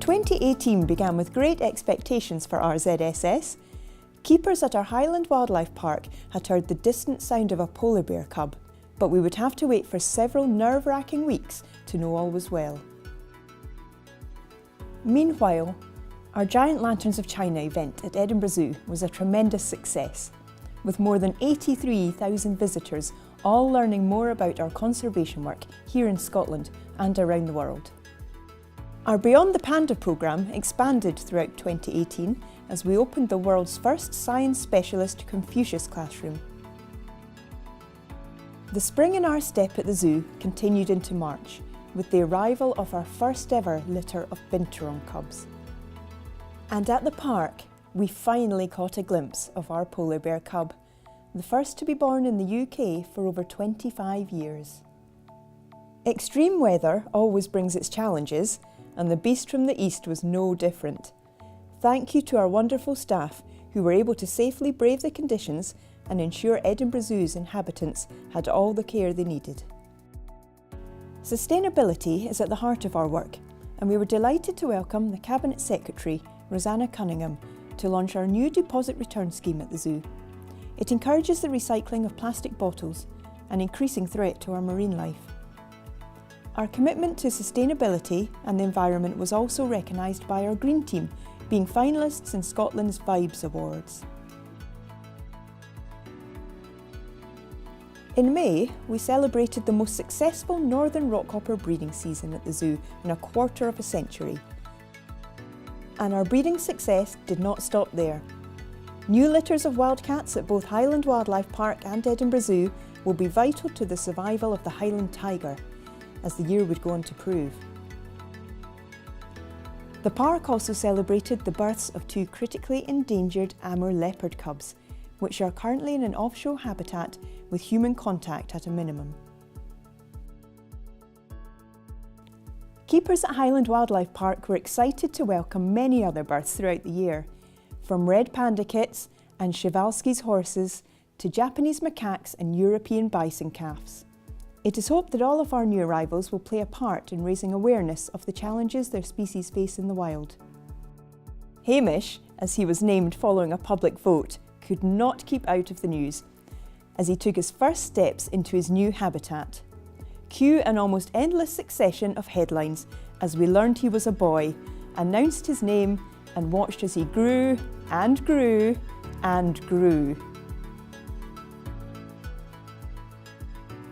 "2018 began with great expectations for RZSS. Keepers at our Highland Wildlife Park had heard the distant sound of a polar bear cub, but we would have to wait for several nerve-wracking weeks to know all was well. Meanwhile, our Giant Lanterns of China event at Edinburgh Zoo was a tremendous success, with more than 83,000 visitors all learning more about our conservation work here in Scotland and around the world. Our Beyond the Panda programme expanded throughout 2018 as we opened the world's first science specialist Confucius classroom. The spring in our step at the zoo continued into March with the arrival of our first ever litter of binturong cubs. And at the park, we finally caught a glimpse of our polar bear cub, the first to be born in the UK for over 25 years. Extreme weather always brings its challenges, and the beast from the east was no different. Thank you to our wonderful staff who were able to safely brave the conditions and ensure Edinburgh Zoo's inhabitants had all the care they needed. Sustainability is at the heart of our work, and we were delighted to welcome the Cabinet Secretary, Rosanna Cunningham, to launch our new deposit return scheme at the zoo. It encourages the recycling of plastic bottles, an increasing threat to our marine life. Our commitment to sustainability and the environment was also recognised by our Green Team, being finalists in Scotland's Vibes Awards. In May, we celebrated the most successful northern rockhopper breeding season at the zoo in a quarter of a century. And our breeding success did not stop there. New litters of wildcats at both Highland Wildlife Park and Edinburgh Zoo will be vital to the survival of the Highland tiger, as the year would go on to prove. The park also celebrated the births of 2 critically endangered Amur leopard cubs, which are currently in an off-show habitat with human contact at a minimum. Keepers at Highland Wildlife Park were excited to welcome many other births throughout the year, from red panda kits and Przewalski's horses to Japanese macaques and European bison calves. It is hoped that all of our new arrivals will play a part in raising awareness of the challenges their species face in the wild. Hamish, as he was named following a public vote, could not keep out of the news as he took his first steps into his new habitat. Cue an almost endless succession of headlines as we learned he was a boy, announced his name and watched as he grew and grew and grew.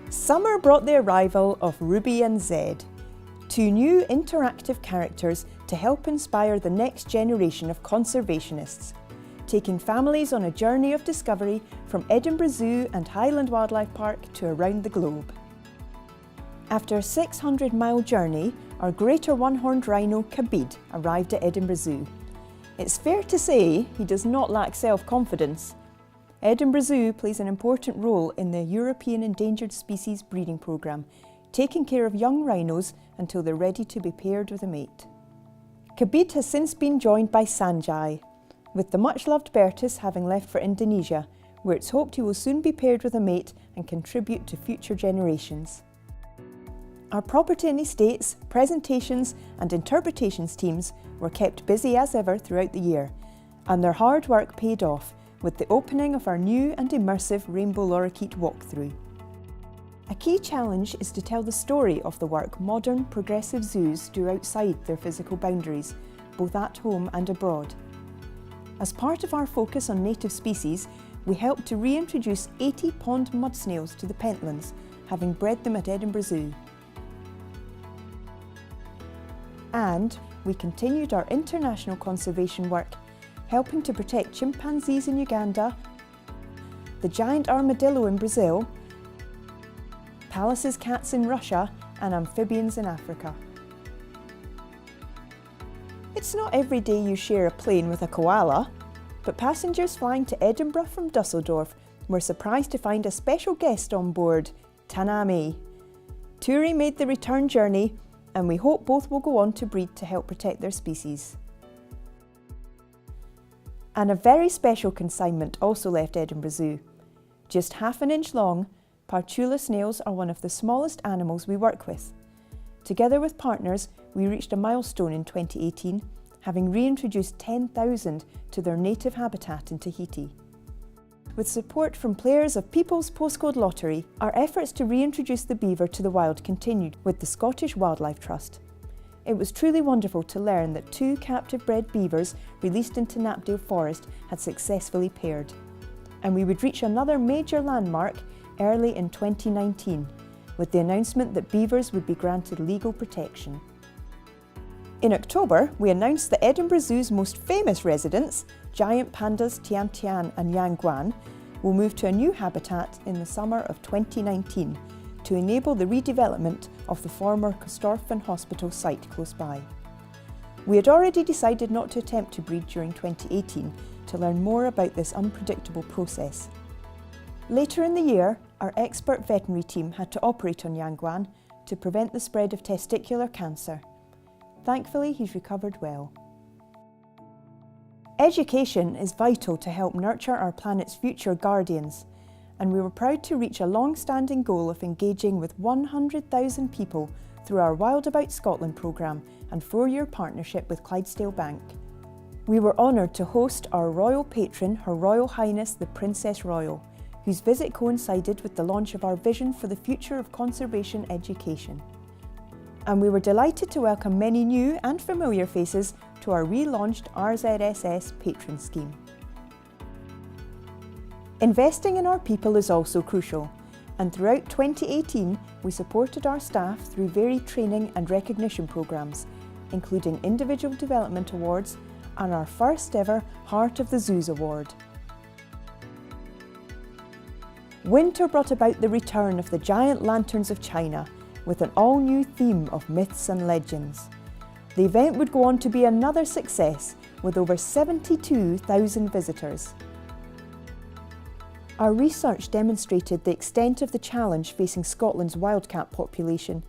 Summer brought the arrival of Ruby and Zed, 2 new interactive characters to help inspire the next generation of conservationists, taking families on a journey of discovery from Edinburgh Zoo and Highland Wildlife Park to around the globe. After a 600-mile journey, our greater one-horned rhino Kabid arrived at Edinburgh Zoo. It's fair to say he does not lack self-confidence. Edinburgh Zoo plays an important role in the European Endangered Species breeding programme, taking care of young rhinos until they're ready to be paired with a mate. Kabid has since been joined by Sanjay, with the much-loved Bertus having left for Indonesia, where it's hoped he will soon be paired with a mate and contribute to future generations. Our property and estates, presentations and interpretations teams were kept busy as ever throughout the year, and their hard work paid off with the opening of our new and immersive Rainbow Lorikeet walkthrough. A key challenge is to tell the story of the work modern, progressive zoos do outside their physical boundaries, both at home and abroad. As part of our focus on native species, we helped to reintroduce 80 pond mud snails to the Pentlands, having bred them at Edinburgh Zoo. And we continued our international conservation work, helping to protect chimpanzees in Uganda, the giant armadillo in Brazil, Pallas's cats in Russia, and amphibians in Africa. It's not every day you share a plane with a koala, but passengers flying to Edinburgh from Dusseldorf were surprised to find a special guest on board, Tanami. Turi made the return journey, and we hope both will go on to breed to help protect their species. And a very special consignment also left Edinburgh Zoo. Just half an inch long, Partula snails are one of the smallest animals we work with. Together with partners, we reached a milestone in 2018, having reintroduced 10,000 to their native habitat in Tahiti. With support from players of People's Postcode Lottery, our efforts to reintroduce the beaver to the wild continued with the Scottish Wildlife Trust. It was truly wonderful to learn that 2 captive-bred beavers released into Knapdale Forest had successfully paired. And we would reach another major landmark early in 2019, with the announcement that beavers would be granted legal protection. In October, we announced that Edinburgh Zoo's most famous residents, giant pandas Tian Tian and Yang Guan, will move to a new habitat in the summer of 2019 to enable the redevelopment of the former Corstorphine Hospital site close by. We had already decided not to attempt to breed during 2018 to learn more about this unpredictable process. Later in the year, our expert veterinary team had to operate on Yang Guan to prevent the spread of testicular cancer. Thankfully, he's recovered well. Education is vital to help nurture our planet's future guardians, and we were proud to reach a long-standing goal of engaging with 100,000 people through our Wild About Scotland programme and 4-year partnership with Clydesdale Bank. We were honoured to host our royal patron, Her Royal Highness the Princess Royal, whose visit coincided with the launch of our vision for the future of conservation education. And we were delighted to welcome many new and familiar faces to our relaunched RZSS patron scheme. Investing in our people is also crucial, and throughout 2018 we supported our staff through varied training and recognition programmes, including individual development awards and our first ever Heart of the Zoos Award. Winter brought about the return of the giant lanterns of China, with an all-new theme of myths and legends. The event would go on to be another success, with over 72,000 visitors. Our research demonstrated the extent of the challenge facing Scotland's wildcat population,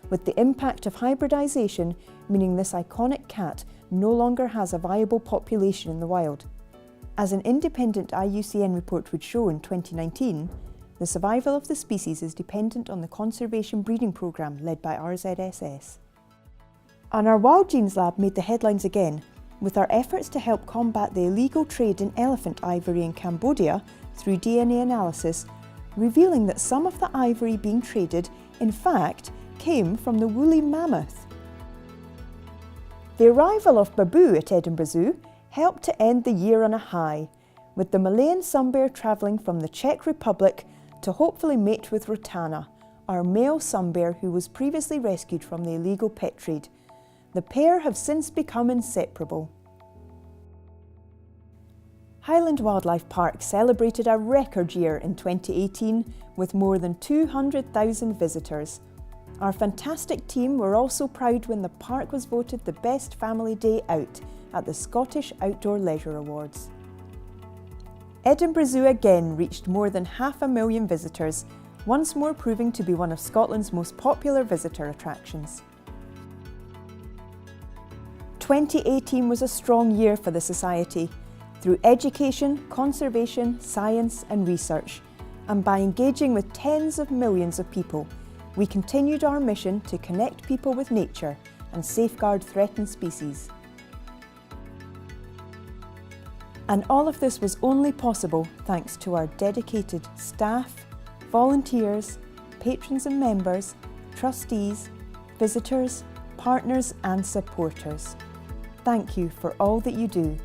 with the impact of hybridisation meaning this iconic cat no longer has a viable population in the wild. As an independent IUCN report would show in 2019, the survival of the species is dependent on the conservation breeding programme led by RZSS. And our Wild Genes Lab made the headlines again, with our efforts to help combat the illegal trade in elephant ivory in Cambodia through DNA analysis, revealing that some of the ivory being traded, in fact, came from the woolly mammoth. The arrival of Babu at Edinburgh Zoo helped to end the year on a high, with the Malayan sun bear travelling from the Czech Republic to hopefully mate with Rotana, our male sun bear who was previously rescued from the illegal pet trade. The pair have since become inseparable. Highland Wildlife Park celebrated a record year in 2018 with more than 200,000 visitors. Our fantastic team were also proud when the park was voted the best family day out at the Scottish Outdoor Leisure Awards. Edinburgh Zoo again reached more than 500,000 visitors, once more proving to be one of Scotland's most popular visitor attractions. 2018 was a strong year for the Society, through education, conservation, science and research, and by engaging with tens of millions of people, we continued our mission to connect people with nature and safeguard threatened species. And all of this was only possible thanks to our dedicated staff, volunteers, patrons and members, trustees, visitors, partners and supporters. Thank you for all that you do.